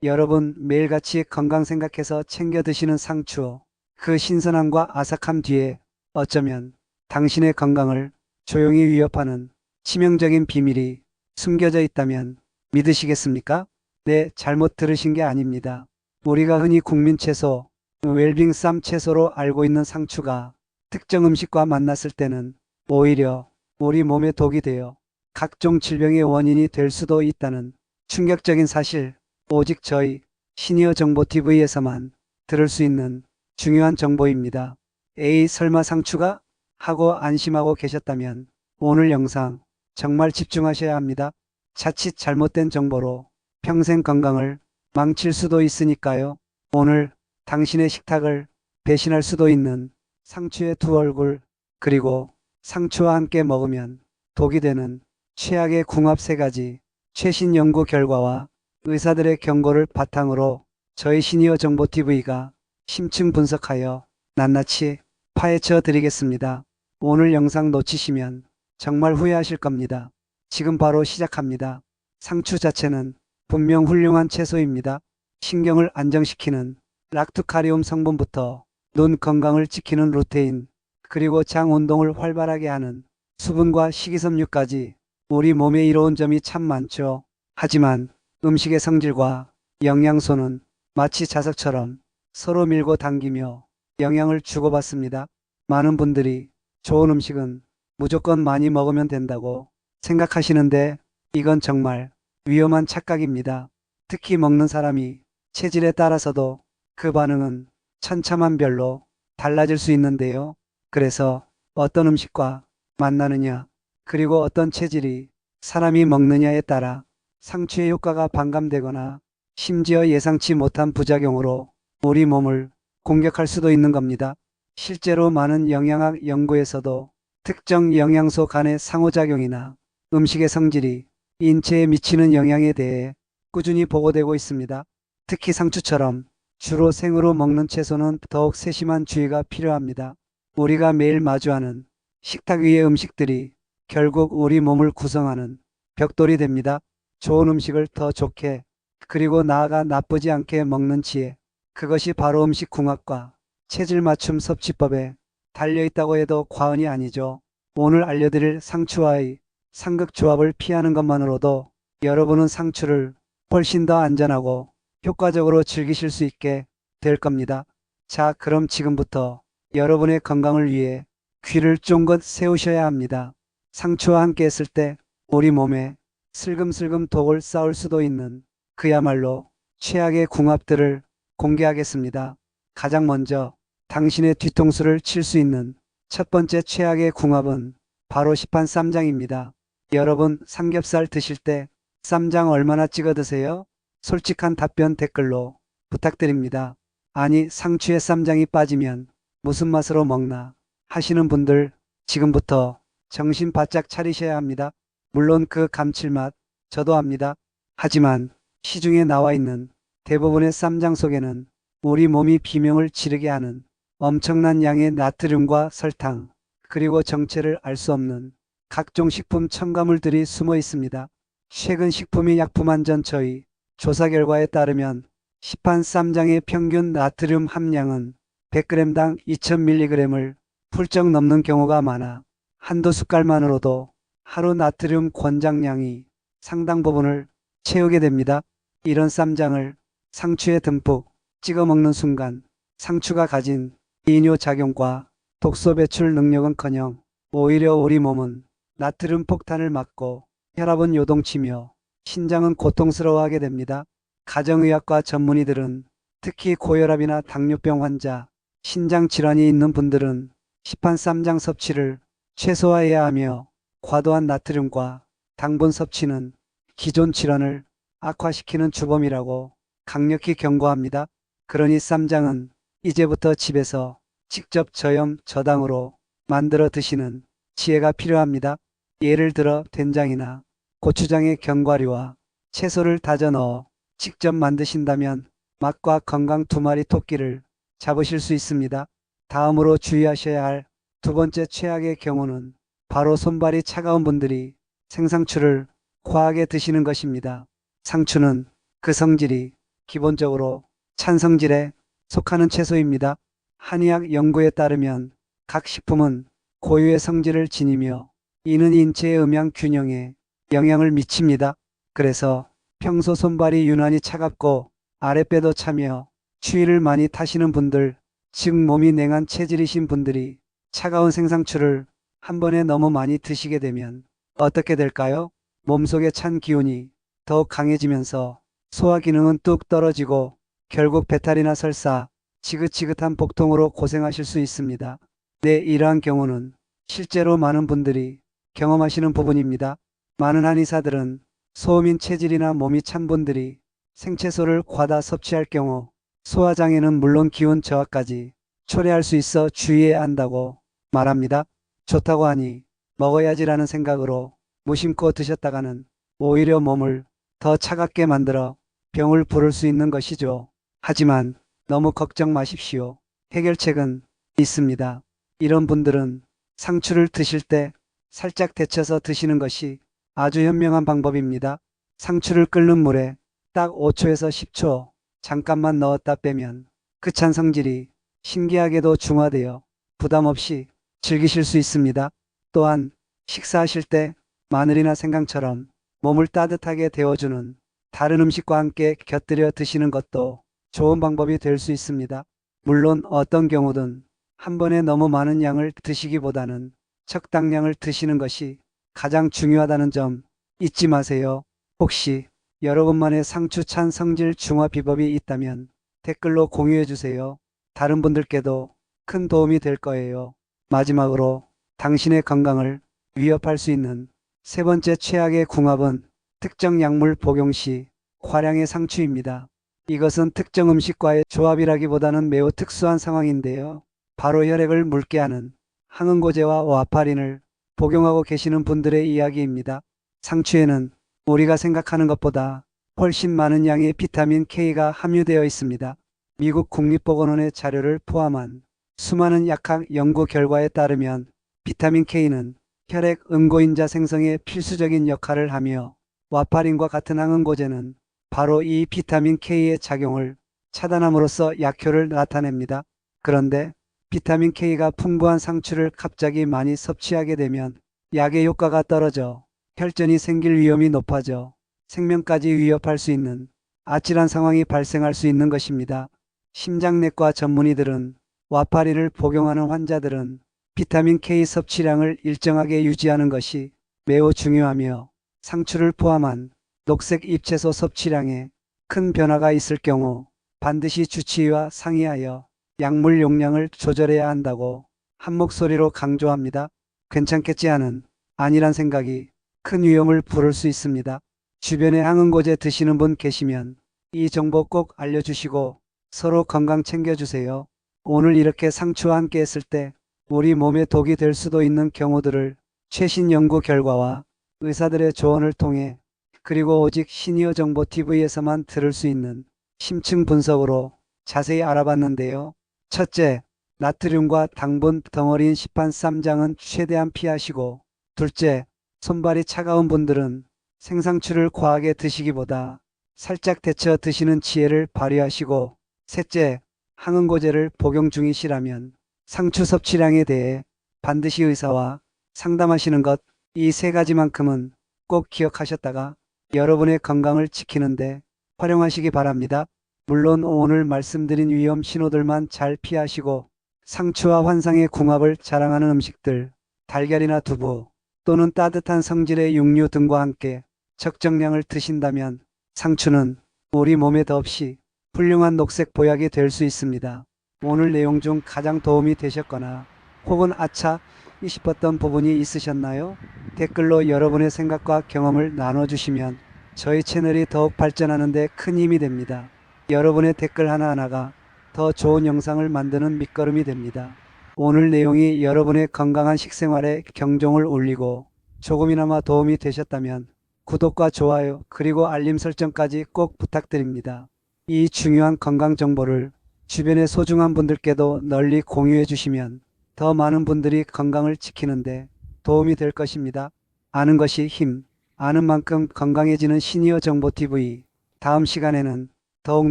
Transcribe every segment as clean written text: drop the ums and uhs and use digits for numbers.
여러분 매일같이 건강 생각해서 챙겨 드시는 상추, 그 신선함과 아삭함 뒤에 어쩌면 당신의 건강을 조용히 위협하는 치명적인 비밀이 숨겨져 있다면 믿으시겠습니까? 네, 잘못 들으신 게 아닙니다. 우리가 흔히 국민 채소, 웰빙 쌈 채소로 알고 있는 상추가 특정 음식과 만났을 때는 오히려 우리 몸에 독이 되어 각종 질병의 원인이 될 수도 있다는 충격적인 사실, 오직 저희 시니어 정보 TV에서만 들을 수 있는 중요한 정보입니다. 에이, 설마 상추가? 하고 안심하고 계셨다면 오늘 영상 정말 집중하셔야 합니다. 자칫 잘못된 정보로 평생 건강을 망칠 수도 있으니까요. 오늘 당신의 식탁을 배신할 수도 있는 상추의 두 얼굴, 그리고 상추와 함께 먹으면 독이 되는 최악의 궁합 세 가지, 최신 연구 결과와 의사들의 경고를 바탕으로 저희 시니어 정보 TV가 심층 분석하여 낱낱이 파헤쳐 드리겠습니다. 오늘 영상 놓치시면 정말 후회하실 겁니다. 지금 바로 시작합니다. 상추 자체는 분명 훌륭한 채소입니다. 신경을 안정시키는 락투카리움 성분부터 눈 건강을 지키는 루테인, 그리고 장 운동을 활발하게 하는 수분과 식이섬유까지 우리 몸에 이로운 점이 참 많죠. 하지만 음식의 성질과 영양소는 마치 자석처럼 서로 밀고 당기며 영향을 주고받습니다. 많은 분들이 좋은 음식은 무조건 많이 먹으면 된다고 생각하시는데 이건 정말 위험한 착각입니다. 특히 먹는 사람이 체질에 따라서도 그 반응은 천차만별로 달라질 수 있는데요. 그래서 어떤 음식과 만나느냐, 그리고 어떤 체질이 사람이 먹느냐에 따라 상추의 효과가 반감되거나 심지어 예상치 못한 부작용으로 우리 몸을 공격할 수도 있는 겁니다. 실제로 많은 영양학 연구에서도 특정 영양소 간의 상호작용이나 음식의 성질이 인체에 미치는 영향에 대해 꾸준히 보고되고 있습니다. 특히 상추처럼 주로 생으로 먹는 채소는 더욱 세심한 주의가 필요합니다. 우리가 매일 마주하는 식탁 위의 음식들이 결국 우리 몸을 구성하는 벽돌이 됩니다. 좋은 음식을 더 좋게, 그리고 나아가 나쁘지 않게 먹는 지혜, 그것이 바로 음식 궁합과 체질 맞춤 섭취법에 달려있다고 해도 과언이 아니죠. 오늘 알려드릴 상추와의 상극 조합을 피하는 것만으로도 여러분은 상추를 훨씬 더 안전하고 효과적으로 즐기실 수 있게 될 겁니다. 자, 그럼 지금부터 여러분의 건강을 위해 귀를 쫑긋 세우셔야 합니다. 상추와 함께 했을 때 우리 몸에 슬금슬금 독을 쌓을 수도 있는 그야말로 최악의 궁합들을 공개하겠습니다. 가장 먼저 당신의 뒤통수를 칠 수 있는 첫 번째 최악의 궁합은 바로 시판 쌈장입니다. 여러분, 삼겹살 드실 때 쌈장 얼마나 찍어 드세요? 솔직한 답변 댓글로 부탁드립니다. 아니, 상추에 쌈장이 빠지면 무슨 맛으로 먹나 하시는 분들, 지금부터 정신 바짝 차리셔야 합니다. 물론 그 감칠맛 저도 압니다. 하지만 시중에 나와 있는 대부분의 쌈장 속에는 우리 몸이 비명을 지르게 하는 엄청난 양의 나트륨과 설탕, 그리고 정체를 알 수 없는 각종 식품 첨가물들이 숨어 있습니다. 최근 식품의 약품안전처의 조사 결과에 따르면 시판 쌈장의 평균 나트륨 함량은 100g당 2000mg을 훌쩍 넘는 경우가 많아 한두 숟갈만으로도 하루 나트륨 권장량이 상당 부분을 채우게 됩니다. 이런 쌈장을 상추에 듬뿍 찍어 먹는 순간 상추가 가진 이뇨작용과 독소 배출 능력은커녕 오히려 우리 몸은 나트륨 폭탄을 맞고 혈압은 요동치며 신장은 고통스러워하게 됩니다. 가정의학과 전문의들은 특히 고혈압이나 당뇨병 환자, 신장 질환이 있는 분들은 시판 쌈장 섭취를 최소화해야 하며 과도한 나트륨과 당분 섭취는 기존 질환을 악화시키는 주범이라고 강력히 경고합니다. 그러니 쌈장은 이제부터 집에서 직접 저염 저당으로 만들어 드시는 지혜가 필요합니다. 예를 들어 된장이나 고추장의 견과류와 채소를 다져 넣어 직접 만드신다면 맛과 건강 두 마리 토끼를 잡으실 수 있습니다. 다음으로 주의하셔야 할 두 번째 최악의 경우는 바로 손발이 차가운 분들이 생상추를 과하게 드시는 것입니다. 상추는 그 성질이 기본적으로 찬성질에 속하는 채소입니다. 한의학 연구에 따르면 각 식품은 고유의 성질을 지니며 이는 인체의 음양 균형에 영향을 미칩니다. 그래서 평소 손발이 유난히 차갑고 아랫배도 차며 추위를 많이 타시는 분들, 즉 몸이 냉한 체질이신 분들이 차가운 생상추를 한 번에 너무 많이 드시게 되면 어떻게 될까요? 몸속에 찬 기운이 더욱 강해지면서 소화 기능은 뚝 떨어지고 결국 배탈이나 설사, 지긋지긋한 복통으로 고생하실 수 있습니다. 네, 이러한 경우는 실제로 많은 분들이 경험하시는 부분입니다. 많은 한의사들은 소음인 체질이나 몸이 찬 분들이 생채소를 과다 섭취할 경우 소화장애는 물론 기운 저하까지 초래할 수 있어 주의해야 한다고 말합니다. 좋다고 하니 먹어야지라는 생각으로 무심코 드셨다가는 오히려 몸을 더 차갑게 만들어 병을 부를 수 있는 것이죠. 하지만 너무 걱정 마십시오. 해결책은 있습니다. 이런 분들은 상추를 드실 때 살짝 데쳐서 드시는 것이 아주 현명한 방법입니다. 상추를 끓는 물에 딱 5초에서 10초 잠깐만 넣었다 빼면 그 찬 성질이 신기하게도 중화되어 부담 없이 즐기실 수 있습니다. 또한 식사하실 때 마늘이나 생강처럼 몸을 따뜻하게 데워주는 다른 음식과 함께 곁들여 드시는 것도 좋은 방법이 될 수 있습니다. 물론 어떤 경우든 한 번에 너무 많은 양을 드시기보다는 적당량을 드시는 것이 가장 중요하다는 점 잊지 마세요. 혹시 여러분만의 상추 찬 성질 중화 비법이 있다면 댓글로 공유해 주세요. 다른 분들께도 큰 도움이 될 거예요. 마지막으로 당신의 건강을 위협할 수 있는 세 번째 최악의 궁합은 특정 약물 복용 시 과량의 상추입니다. 이것은 특정 음식과의 조합이라기보다는 매우 특수한 상황인데요. 바로 혈액을 묽게 하는 항응고제와 와파린을 복용하고 계시는 분들의 이야기입니다. 상추에는 우리가 생각하는 것보다 훨씬 많은 양의 비타민 K가 함유되어 있습니다. 미국 국립보건원의 자료를 포함한 수많은 약학 연구 결과에 따르면 비타민 K는 혈액 응고인자 생성에 필수적인 역할을 하며 와파린과 같은 항응고제는 바로 이 비타민 K의 작용을 차단함으로써 약효를 나타냅니다. 그런데 비타민 K가 풍부한 상추를 갑자기 많이 섭취하게 되면 약의 효과가 떨어져 혈전이 생길 위험이 높아져 생명까지 위협할 수 있는 아찔한 상황이 발생할 수 있는 것입니다. 심장내과 전문의들은 와파린을 복용하는 환자들은 비타민 K 섭취량을 일정하게 유지하는 것이 매우 중요하며 상추를 포함한 녹색 잎채소 섭취량에 큰 변화가 있을 경우 반드시 주치의와 상의하여 약물 용량을 조절해야 한다고 한 목소리로 강조합니다. 괜찮겠지 하는 아니란 생각이 큰 위험을 부를 수 있습니다. 주변에 항응고제 드시는 분 계시면 이 정보 꼭 알려주시고 서로 건강 챙겨주세요. 오늘 이렇게 상추와 함께 했을 때 우리 몸에 독이 될 수도 있는 경우들을 최신 연구 결과와 의사들의 조언을 통해 그리고 오직 시니어 정보 TV에서만 들을 수 있는 심층 분석으로 자세히 알아봤는데요. 첫째, 나트륨과 당분 덩어리인 시판 쌈장은 최대한 피하시고, 둘째, 손발이 차가운 분들은 생상추를 과하게 드시기보다 살짝 데쳐 드시는 지혜를 발휘하시고, 셋째, 항응고제를 복용 중이시라면 상추 섭취량에 대해 반드시 의사와 상담하시는 것, 이 세 가지만큼은 꼭 기억하셨다가 여러분의 건강을 지키는데 활용하시기 바랍니다. 물론 오늘 말씀드린 위험 신호들만 잘 피하시고 상추와 환상의 궁합을 자랑하는 음식들, 달걀이나 두부 또는 따뜻한 성질의 육류 등과 함께 적정량을 드신다면 상추는 우리 몸에 더없이 훌륭한 녹색 보약이 될 수 있습니다. 오늘 내용 중 가장 도움이 되셨거나 혹은 아차 싶었던 부분이 있으셨나요? 댓글로 여러분의 생각과 경험을 나눠주시면 저희 채널이 더욱 발전하는 데 큰 힘이 됩니다. 여러분의 댓글 하나하나가 더 좋은 영상을 만드는 밑거름이 됩니다. 오늘 내용이 여러분의 건강한 식생활에 경종을 울리고 조금이나마 도움이 되셨다면 구독과 좋아요 그리고 알림 설정까지 꼭 부탁드립니다. 이 중요한 건강 정보를 주변의 소중한 분들께도 널리 공유해 주시면 더 많은 분들이 건강을 지키는데 도움이 될 것입니다. 아는 것이 힘, 아는 만큼 건강해지는 시니어 정보 TV. 다음 시간에는 더욱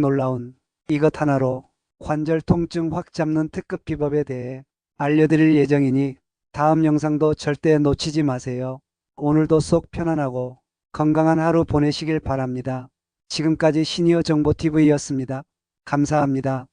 놀라운 이것 하나로 관절 통증 확 잡는 특급 비법에 대해 알려드릴 예정이니 다음 영상도 절대 놓치지 마세요. 오늘도 속 편안하고 건강한 하루 보내시길 바랍니다. 지금까지 시니어 정보TV였습니다. 감사합니다.